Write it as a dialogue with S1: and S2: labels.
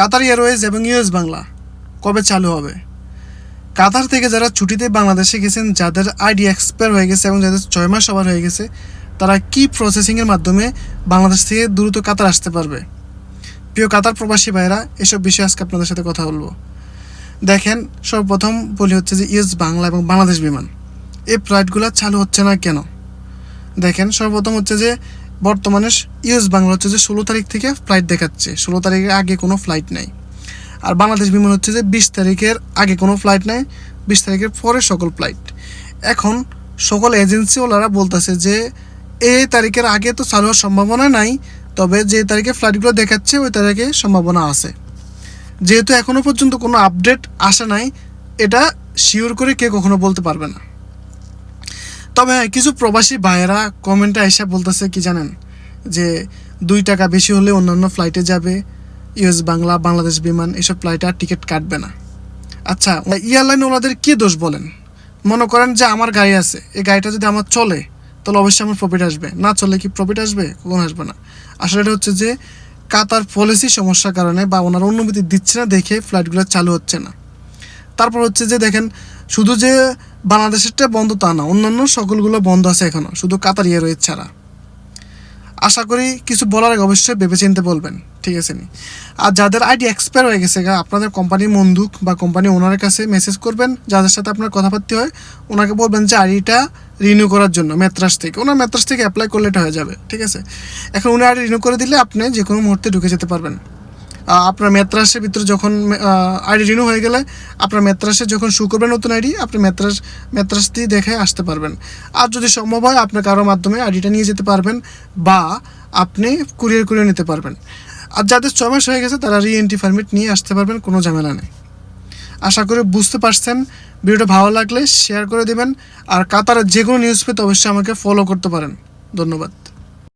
S1: Qatar Airways এবং US Bangla কবে চালু হবে? কাতার থেকে যারা ছুটিতে বাংলাদেশে গেছেন, যাদের আইডি এক্সপায়ার হয়ে গেছে এবং যাদের 6 মাস ওভার হয়ে গেছে, তারা কি প্রসেসিংয়ের মাধ্যমে বাংলাদেশ থেকে দ্রুত কাতার আসতে পারবে? প্রিয় কাতার প্রবাসী ভাইরা, এসব বিষয়ে আজকে আপনাদের সাথে কথা বলবো। দেখেন, সর্বপ্রথম বলি হচ্ছে যে ইউএস বাংলা এবং বাংলাদেশ বিমান এই ফ্লাইটগুলো চালু হচ্ছে না কেন? দেখেন, সর্বপ্রথম হচ্ছে যে বর্তমানে ইউএস বাংলা হচ্ছে যে 16 তারিখ থেকে ফ্লাইট দেখাচ্ছে, 16 তারিখের আগে কোনো ফ্লাইট নেই। আর বাংলাদেশ বিমান হচ্ছে যে 20 তারিখের আগে কোনো ফ্লাইট নেই, 20 তারিখের পরে সকল ফ্লাইট। এখন সকল এজেন্সিওয়ালারা বলতেছে যে এই তারিখের আগে তো চালু হওয়ার সম্ভাবনা নাই, তবে যে তারিখে ফ্লাইটগুলো দেখাচ্ছে ওই তারিখে সম্ভাবনা আছে। যেহেতু এখনও পর্যন্ত কোনো আপডেট আসে নাই, এটা শিওর করে কে কখনো বলতে পারবে না। তবে কিছু প্রবাসী ভাইয়েরা কমেন্টে এসে বলতেছে কি জানেন, যে 2 টাকা বেশি হলে অন্যান্য ফ্লাইটে যাবে, ইউএস বাংলা, বাংলাদেশ বিমান এসব ফ্লাইটে আর টিকিট কাটবে না। আচ্ছা, এয়ারলাইন ওনাদের কী দোষ বলেন? মনে করেন যে আমার গাড়ি আছে, এই গাড়িটা যদি আমার চলে তাহলে অবশ্যই আমার প্রফিট আসবে, না চলে কি প্রফিট আসবে? কখনো আসবে না। আসলে এটা হচ্ছে যে কাতার পলিসি সমস্যার কারণে বা ওনারা অনুমতি দিচ্ছে না দেখে ফ্লাইটগুলো চালু হচ্ছে না। তারপর হচ্ছে যে দেখেন, শুধু যে বাংলাদেশেরটা বন্ধ তা না, অন্যান্য সকলগুলো বন্ধ আছে এখনও, শুধু কাতার এয়ারওয়েজ ছাড়া। আশা করি কিছু বলার আগে অবশ্যই ভেবেচিন্তে বলবেন, ঠিক আছে নি? আর যাদের আইডি এক্সপায়ার হয়ে গেছে, আপনাদের কোম্পানির বন্দুক বা কোম্পানি ওনারের কাছে মেসেজ করবেন, যাদের সাথে আপনার কথাবার্তা হয়, ওনাকে বলবেন যে আইডিটা রিনিউ করার জন্য মেত্রাস থেকে, ওনার মেত্রাস থেকে অ্যাপ্লাই করলে এটা হয়ে যাবে, ঠিক আছে? এখন উনি আইডি রিনিউ করে দিলে আপনি যে কোনো মুহূর্তে ঢুকে যেতে পারবেন। আপনার মেত্রাসের ভিতরে যখন আইডি রিনিউ হয়ে গেলে আপনার মেত্রাসে যখন শু করবেন নতুন আইডি, আপনি মেত্রাস দিয়ে দেখে আসতে পারবেন। আর যদি সম্ভব হয় আপনার কারোর মাধ্যমে আইডিটা নিয়ে যেতে পারবেন বা আপনি কুরিয়ার করে নিতে পারবেন। আর যাদের 6 মাস হয়ে গেছে তারা রি-এন্ট্রি পারমিট নিয়ে আসতে পারবেন, কোনো ঝামেলা নেই। আশা করি বুঝতে পারছেন। ভিডিওটা ভালো লাগলে শেয়ার করে দেবেন। আর কাতারের যে কোনো নিউজ পেতে অবশ্যই আমাকে ফলো করতে পারেন। ধন্যবাদ।